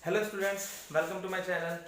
Hello students, welcome to my channel.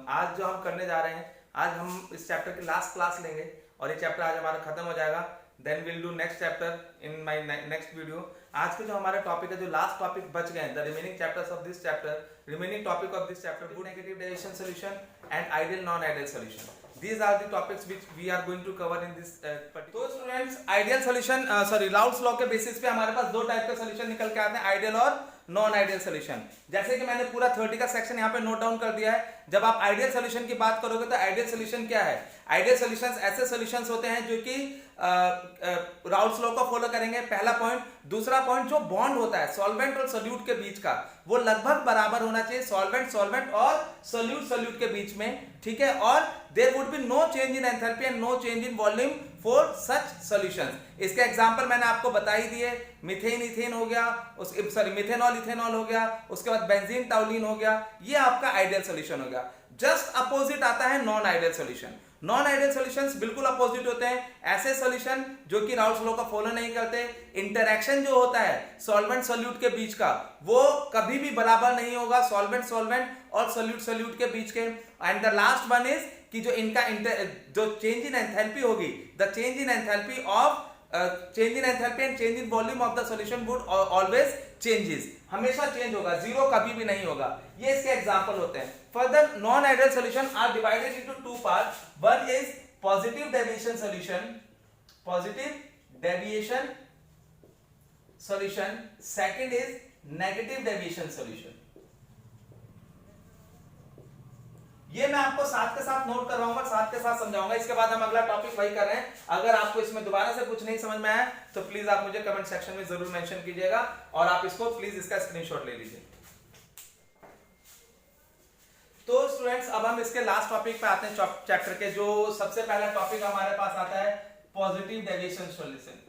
आज जो हम करने जा रहे हैं, आज हम इस चैप्टर की लास्ट क्लास लेंगे और ये चैप्टर आज हमारा खत्म हो जाएगा। Then will do next chapter in my next video. आज के जो हमारा टॉपिक है, जो लास्ट टॉपिक बच गए हैं, the remaining chapters of this chapter, remaining topic of this chapter, good negative derivation solution and ideal non ideal solution. These are the topics which we are going to cover in this particular. तो students, ideal solution Raoult's law के basis पे हमारे पास दो type के solution निकल के आते हैं, आइडियल और नॉन आइडियल सॉल्यूशन। जैसे कि मैंने पूरा 30 का सेक्शन यहाँ पे नोट डाउन कर दिया है। जब आप आइडियल सॉल्यूशन की बात करोगे तो आइडियल सॉल्यूशन क्या है? आइडियल सॉल्यूशंस ऐसे सॉल्यूशंस होते हैं जो कि राउल्स लॉ को फॉलो करेंगे, पहला पॉइंट। दूसरा पॉइंट, जो बॉन्ड होता है सॉल्वेंट और सोल्यूट के बीच का, वो लगभग बराबर होना चाहिए, सॉल्वेंट और सोल्यूट के बीच में, ठीक है। और there would be no change in enthalpy and no change in volume for such solutions. इसके एग्जांपल मैंने आपको बता ही दिए। मीथेन इथेन हो गया, मिथेनॉल इथेनॉल हो गया, उसके बाद बेंजीन टाउलिन हो गया, ये आपका आइडियल सॉल्यूशन हो गया। जस्ट अपोजिट आता है non ideal solution. Non ideal solutions बिल्कुल अपोजिट होते हैं, ऐसे सॉल्यूशन जो कि राउल्स लॉ का फॉलो नहीं करते। इंटरैक्शन जो होता है सॉल्वेंट सोल्यूट के बीच का, वो कभी भी बराबर नहीं होगा सॉल्वेंट और सोल्यूट के बीच के। And the last one is कि जो इनका जो चेंज इन एंथैल्पी होगी, the change in enthalpy of change in enthalpy and change in volume of the solution would always changes, हमेशा चेंज होगा, जीरो कभी भी नहीं होगा। ये इसके एग्जांपल होते हैं। Further, non ideal solution are divided into two part. One is positive deviation solution, second is negative deviation solution. ये मैं आपको साथ के साथ नोट करवाऊंगा, साथ के साथ समझाऊंगा। इसके बाद हम अगला टॉपिक वही कर रहे हैं। अगर आपको इसमें दोबारा से कुछ नहीं समझ में आया तो प्लीज आप मुझे कमेंट सेक्शन में जरूर मेंशन कीजिएगा और आप इसको प्लीज इसका स्क्रीनशॉट ले लीजिए। तो स्टूडेंट्स, अब हम इसके लास्ट टॉपिक पे आते हैं, चैप्टर के। जो सबसे पहला टॉपिक हमारे पास आता है पॉजिटिव डेविएशन सॉल्यूशन।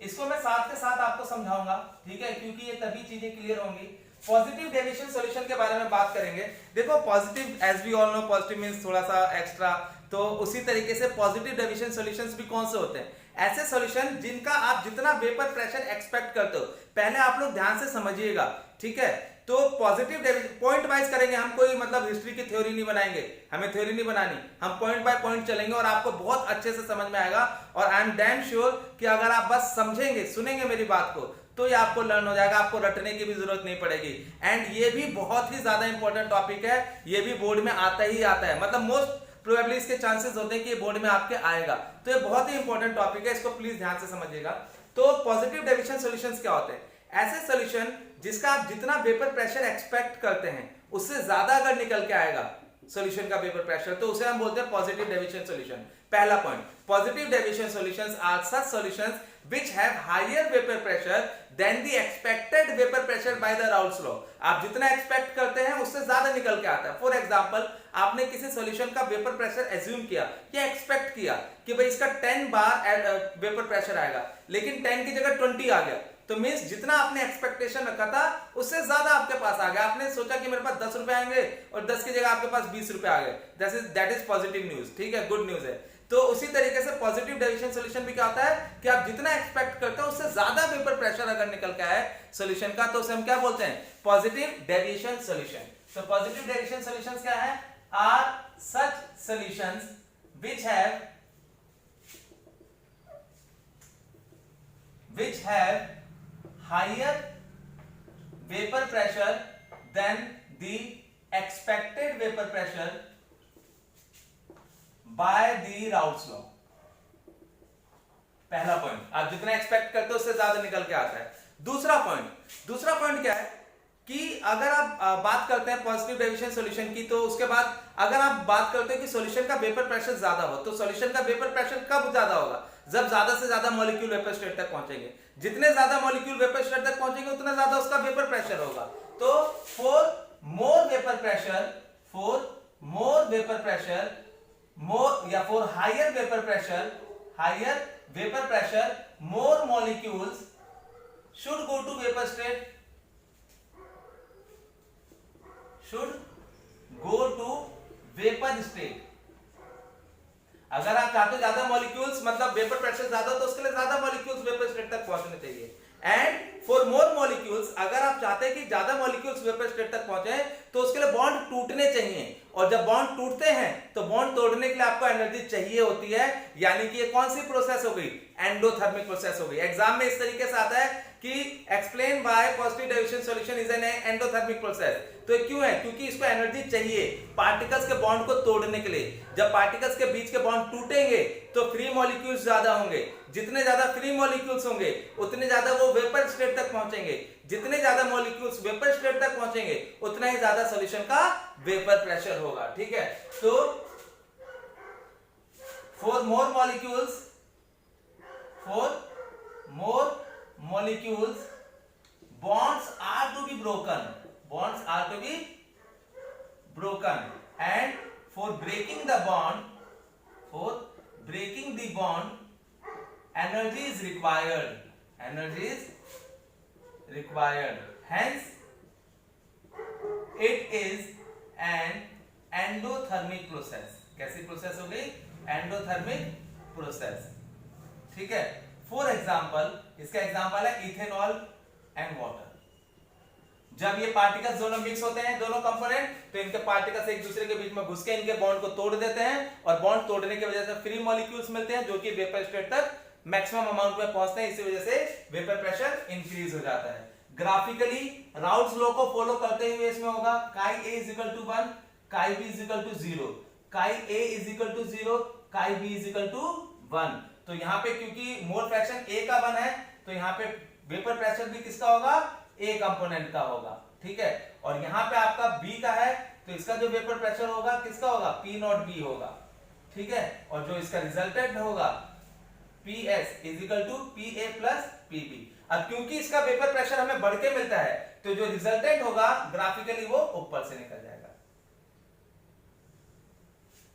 इसको मैं साथ के साथ आपको समझाऊंगा, ठीक है, क्योंकि ये तभी चीजें क्लियर होंगी। पॉजिटिव डेविएशन सॉल्यूशन के बारे में बात करेंगे। देखो, positive, as we all know, positive means थोड़ा सा एक्स्ट्रा। तो उसी तरीके से पॉजिटिव डेविएशन सॉल्यूशंस भी कौन से होते हैं? ऐसे सॉल्यूशन जिनका आप जितना वेपर प्रेशर एक्सपेक्ट करते हो, पहले आप लोग ध्यान से समझिएगा, ठीक है। तो पॉजिटिव पॉइंट वाइज करेंगे हम, कोई मतलब हिस्ट्री की थ्योरी नहीं बनाएंगे, हमें थ्योरी नहीं बनानी, हम पॉइंट बाय पॉइंट चलेंगे और आपको बहुत अच्छे से समझ में आएगा। और आई एम डैम श्योर कि अगर आप बस समझेंगे, सुनेंगे मेरी बात को, तो ये आपको लर्न हो जाएगा, आपको रटने की भी जरूरत नहीं पड़ेगी। एंड ये भी बहुत ही ज्यादा इंपॉर्टेंट टॉपिक है, ये भी बोर्ड में आता ही आता है, मतलब मोस्ट प्रोबेबली इसके चांसेस होते हैं कि ये बोर्ड में आपके आएगा। तो ये बहुत ही इंपॉर्टेंट टॉपिक है, इसको प्लीज ध्यान से समझिएगा। तो पॉजिटिव डेविएशन सॉल्यूशंस क्या होते हैं? ऐसे सॉल्यूशन जिसका आप जितना वेपर प्रेशर एक्सपेक्ट करते हैं उससे ज्यादा अगर निकल के आएगा सॉल्यूशन का वेपर प्रेशर, तो उसे हम बोलते हैं पॉजिटिव डेविएशन सॉल्यूशन। पहला point, positive deviation solutions are such solutions which have higher vapor pressure than the expected vapor pressure by the Raoult's law। आप जितना एक्सपेक्ट करते हैं उससे ज्यादा निकल के आता है। फॉर एग्जांपल, आपने किसी सॉल्यूशन का वेपर प्रेशर एज्यूम किया या एक्सपेक्ट किया कि भाई इसका 10 बार वेपर प्रेशर आएगा, लेकिन 10 की जगह 20 आ गया, तो मींस जितना आपने एक्सपेक्टेशन रखा था उससे ज्यादा आपके पास आ गया। आपने सोचा कि मेरे पास 10 रुपए आएंगे और 10 की जगह आपके पास 20 रुपए आ गए। दैट इज पॉजिटिव न्यूज, ठीक है, गुड न्यूज है। तो उसी तरीके से पॉजिटिव डेविएशन सॉल्यूशन भी क्या होता है कि आप जितना एक्सपेक्ट करते हो उससे ज्यादा वेपर प्रेशर अगर निकल के आए सॉल्यूशन का, तो उसे हम क्या बोलते हैं? Positive deviation solution. तो पॉजिटिव डेविएशन सॉल्यूशंस क्या है? Are such solutions which have higher vapor pressure than the expected vapor pressure by the Raoult's law। पहला पॉइंट, आप जितना एक्सपेक्ट करते हो उससे ज्यादा निकल के आता है। दूसरा पॉइंट क्या है कि अगर आप बात करते हैं पॉजिटिव डेविएशन सॉल्यूशन की, तो उसके बाद अगर आप बात करते हैं कि सॉल्यूशन का वेपर प्रेशर ज्यादा हो, तो सॉल्यूशन का वेपर प्रेशर कब ज्यादा होगा? जब ज्यादा से ज्यादा मॉलिक्यूल वेपर स्टेट तक पहुंचेंगे। जितने ज्यादा मॉलिक्यूल वेपर स्टेट तक पहुंचेंगे उतना ज्यादा उसका वेपर प्रेशर होगा। तो for more vapour higher vapour pressure more molecules should go to vapor state, अगर आप चाहते हो ज्यादा मॉलिक्यूल्स, मतलब वेपर प्रेशर ज्यादा, तो उसके लिए ज्यादा मॉलिक्यूल्स वेपर स्टेट तक पहुंचने चाहिए। एंड फॉर मोर मॉलिक्यूल्स, अगर आप चाहते हैं कि ज्यादा मॉलिक्यूल्स वेपर स्टेट तक पहुंचे तो उसके लिए बॉन्ड टूटने चाहिए, और जब बॉन्ड टूटते हैं तो बॉन्ड तोड़ने के लिए आपको एनर्जी चाहिए होती है, यानी कि ये कौन सी प्रोसेस हो गई, एंडोथर्मिक प्रोसेस हो गई। एग्जाम में इस तरीके से आता है कि explain why positive deviation solution is an endothermic process. तो क्यों है, क्योंकि इसको एनर्जी चाहिए पार्टिकल्स के बॉन्ड को तोड़ने के लिए। जब पार्टिकल्स के बीच के बॉन्ड टूटेंगे तो फ्री मॉलिक्यूल्स ज्यादा होंगे, जितने ज्यादा फ्री मॉलिक्यूल्स होंगे उतने ज्यादा वो वेपर स्टेट तक पहुंचेंगे, जितने ज्यादा मॉलिक्यूल्स वेपर स्टेट तक पहुंचेंगे उतना ही ज्यादा सॉल्यूशन का वेपर प्रेशर होगा। ठीक है, तो for more molecules bonds are to be broken and for breaking the bond energy is required, hence it is an endothermic process। कैसी प्रोसेस हो गई, एंडोथर्मिक प्रोसेस। ठीक है, फॉर एग्जाम्पल, इसका एग्जाम्पल है इथेनॉल एंड वाटर। जब ये particles दोनों मिक्स होते हैं, दोनों कंपोनेंट, तो इनके पार्टिकल्स एक दूसरे के बीच में घुस के इनके बॉन्ड को तोड़ देते हैं, और बॉन्ड तोड़ने की वजह से फ्री मॉलिक्यूल्स मिलते हैं जो कि वेपर स्टेट तक मैक्सिमम अमाउंट में पहुंचते हैं। इसी वजह से वेपर प्रेशर इंक्रीज हो जाता है। ग्राफिकली राउल्ट्स लॉ को फॉलो करते हुए इसमें होगा काई A = 1, काई B = 0, काई A = 0, काई B = 1। तो यहाँ पे क्योंकि मोल फ्रैक्शन A का 1 है, तो यहाँ पे वेपर प्रेशर भी किसका होगा, A कंपोनेंट का होगा। ठीक है, और यहाँ पे आपका B का है, तो इसका जो वेपर प्रेशर होगा किसका होगा, P0B होगा। ठीक है, और जो इसका रिजल्टेंट होगा PS = PA + PB। अब क्योंकि इसका वेपर प्रेशर हमें बढ़ के मिलता है, तो जो रिजल्टेंट होगा ग्राफिकली वो ऊपर से निकल जाएगा।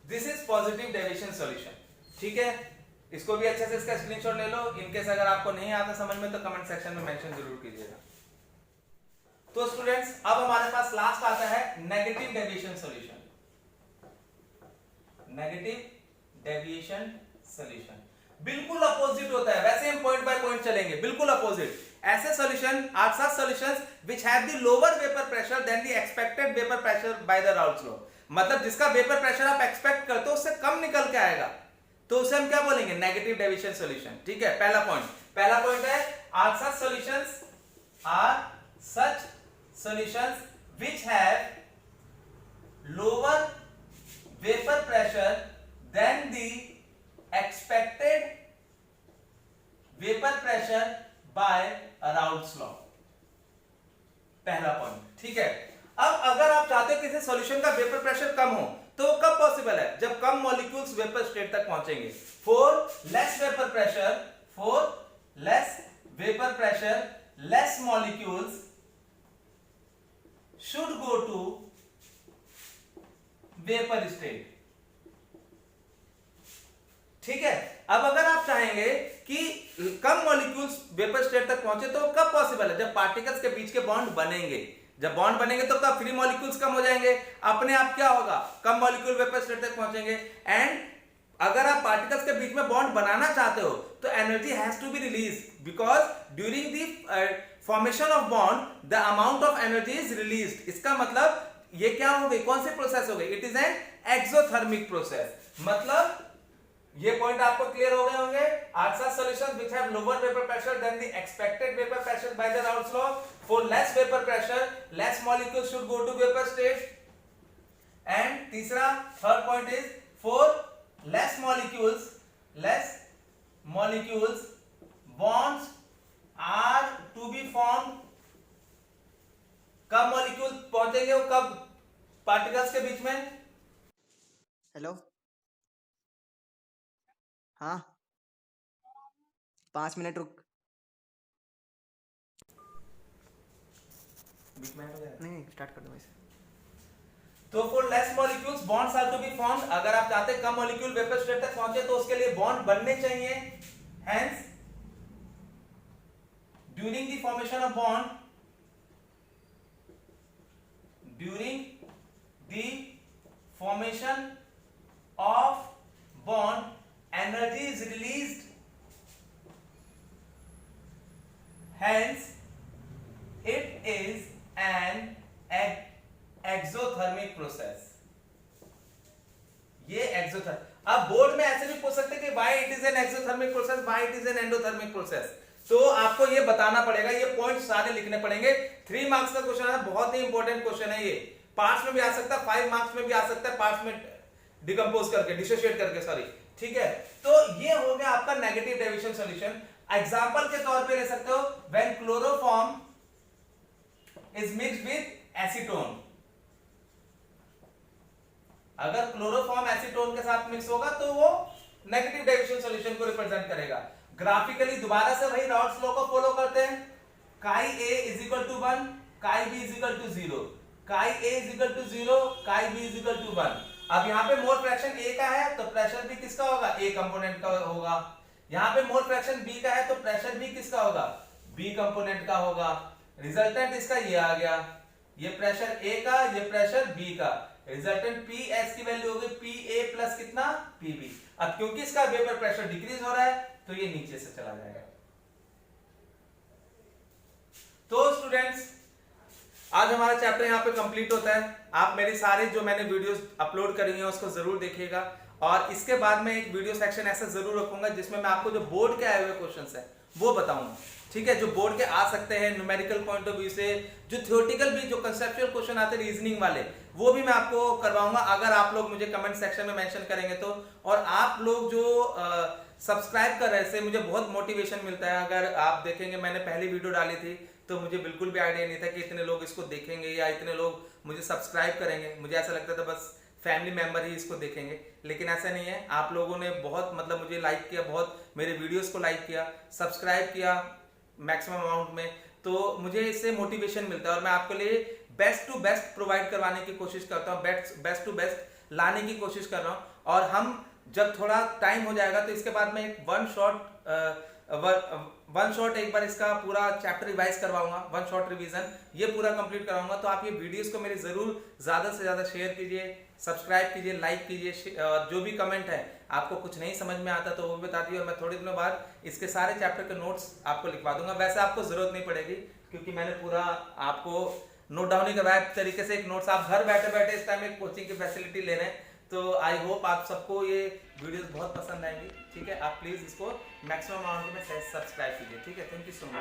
This is positive deviation solution. ठीक है, इसको भी अच्छे से इसका स्क्रीनशॉट ले लो। इनकेस अगर आपको नहीं आता समझ में तो कमेंट सेक्शन में मेंशन जरूर कीजिएगा। तो स्टूडेंट्स, अब हमारे पास लास्ट आता है negative deviation solution. Negative deviation solution बिल्कुल अपोजिट होता है। वैसे हम पॉइंट बाय पॉइंट चलेंगे, बिल्कुल अपोजिट। ऐसे solution are such solutions which have the lower vapour pressure than the expected vapour pressure by the Raoult's law. मतलब जिसका वेपर प्रेशर आप एक्सपेक्ट करते हो उससे कम निकल के आएगा, तो उसे हम क्या बोलेंगे, नेगेटिव डेविएशन सॉल्यूशन। ठीक है, पहला पॉइंट है are such solutions which have lower vapour pressure than the expected vapour pressure by Raoult's law. पहला पॉइंट। ठीक है, अब अगर आप चाहते हो किसी सॉल्यूशन का वेपर प्रेशर कम हो, तो कब पॉसिबल है, जब कम मॉलिक्यूल्स वेपर स्टेट तक पहुंचेंगे। For less vapour pressure less molecules should go to vapour state. ठीक है, अब अगर आप चाहेंगे कि कम मॉलिक्यूल्स वेपर स्टेट तक पहुंचे, तो कब पॉसिबल है, जब पार्टिकल्स के बीच के बॉन्ड बनेंगे। जब बॉन्ड बनेंगे तो कब फ्री मॉलिक्यूल्स कम हो जाएंगे, अपने आप क्या होगा, कम मॉलिक्यूल वेपर स्टेट तक पहुंचेंगे। एंड अगर आप पार्टिकल्स के बीच में बॉन्ड बनाना चाहते हो तो energy has to be release, because during the formation of bond the amount of energy is released. इसका मतलब ये क्या हो गई, कौन सी प्रोसेस हो गई, it is an exothermic process. मतलब ये पॉइंट आपको क्लियर हो गए होंगे। Are such solutions which have lower vapour pressure than the expected vapour pressure by the Raoult's law. For less vapour pressure less molecules should go to vapour state. And तीसरा third point is for less molecules bonds are to be formed। कब molecule पहुंचेंगे वो, कब particles के बीच में। Hello, हाँ 5 minute रुक। बीच में हो जाएगा, नहीं स्टार्ट कर दो वैसे। तो for less molecules bonds are to be formed. अगर आप चाहते हैं कम मॉलिक्यूल वेपर स्टेट तक पहुंचे तो उसके लिए बॉन्ड बनने चाहिए। Hence during the formation of bond, during the formation of bond energy is released, hence is an exothermic process. ये एक्सोथर्मिक, अब बोर्ड में ऐसे भी पूछ सकते कि why it is an exothermic process, why it is an endothermic process. तो आपको ये बताना पड़ेगा, ये पॉइंट सारे लिखने पड़ेंगे. 3 मार्क्स का क्वेश्चन है, बहुत ही इंपॉर्टेंट क्वेश्चन है ये. पार्ट्स में भी आ सकता है, 5 मार्क्स में भी आ सकता है, पार्ट्स में डिकम्पोज करके, डिसोशिएट करके, सॉरी. ठीक है, तो ये हो गया आपका नेगेटिव डेविएशन सॉल्यूशन. एग्जांपल के तौर पे ले सकते हो, when chloroform is mixed with acetone. अगर क्लोरोफॉर्म एसीटोन के साथ मिक्स होगा तो वो नेगेटिव डेविएशन सॉल्यूशन को रिप्रेजेंट करेगा. ग्राफिकली दोबारा से वही रॉड्स लॉ को फॉलो करते हैं. काई A इज इक्वल टू 1, काई B इज इक्वल टू 0, काई A इज इक्वल टू 0, काई B इज इक्वल टू 1. अब यहाँ पे मोल फ्रैक्शन A का है तो प्रेशर भी किसका होगा, A कंपोनेंट का होगा. यहाँ पे मोल फ्रैक्शन B का है तो प्रेशर भी किसका होगा, B कंपोनेंट का होगा. रिजल्टेंट इसका ये आ गया, ये प्रेशर A का, ये प्रेशर B का. रिजल्टेंट PS की वैल्यू होगी PA प्लस कितना, PB. अब क्योंकि इसका वेपर प्रेशर डिक्रीज हो रहा है तो ये नीचे से चला जाएगा. तो स्टूडेंट्स, आज हमारा चैप्टर यहाँ पे कंप्लीट होता है. आप मेरी सारे जो मैंने वीडियोस अपलोड करी हैं उसको जरूर देखिएगा. और इसके बाद में एक वीडियो सेक्शन ऐसा जरूर रखूंगा जिसमें मैं आपको जो बोर्ड के आए हुए क्वेश्चंस हैं वो बताऊंगा. ठीक है, जो बोर्ड के आ सकते हैं न्यूमेरिकल पॉइंट ऑफ व्यू से, जो थ्योरेटिकल भी, जो कंसेप्चुअल क्वेश्चन आते हैं रीजनिंग वाले, वो भी मैं आपको करवाऊंगा अगर आप लोग मुझे कमेंट सेक्शन में मेंशन करेंगे तो. और आप लोग जो सब्सक्राइब कर रहे थे, मुझे बहुत मोटिवेशन मिलता है. अगर आप देखेंगे, मैंने पहली वीडियो डाली थी तो मुझे बिल्कुल भी आइडिया नहीं था कि इतने लोग इसको देखेंगे या इतने लोग मुझे सब्सक्राइब करेंगे. मुझे ऐसा लगता था बस फैमिली मेंबर ही इसको देखेंगे, लेकिन ऐसा नहीं है. आप लोगों ने बहुत, मतलब मुझे लाइक किया, बहुत मेरे वीडियोस को लाइक किया, सब्सक्राइब किया मैक्सिमम अमाउंट में, तो मुझे इससे मोटिवेशन मिलता है और मैं आपके लिए बेस्ट टू बेस्ट प्रोवाइड करवाने की कोशिश करता हूँ, बेस्ट टू बेस्ट लाने की कोशिश कर रहा हूँ. और हम जब थोड़ा टाइम हो जाएगा तो इसके बाद में एक वन शॉट एक बार इसका पूरा चैप्टर रिवाइज करवाऊंगा, वन शॉट रिवीजन ये पूरा कंप्लीट कराऊंगा. तो आप ये वीडियोस को मेरे जरूर ज्यादा से ज्यादा शेयर कीजिए, सब्सक्राइब कीजिए, लाइक कीजिए. और जो भी कमेंट है, आपको कुछ नहीं समझ में आता तो वो बता दिए और मैं थोड़े दिनों बाद इसके सारे चैप्टर के नोट्स आपको लिखवा दूंगा. वैसे आपको जरूरत नहीं पड़ेगी क्योंकि मैंने पूरा आपको नोट डाउन ही करवाया तरीके से. एक नोट्स आप घर बैठे बैठे इस टाइम एक कोचिंग की फैसिलिटी ले रहे हैं. तो आई होप आप सबको ये वीडियोस बहुत पसंद आएंगी. ठीक है, आप प्लीज इसको मैक्सिमम अमाउंट में सब्सक्राइब कीजिए. ठीक है, थैंक यू सो मच.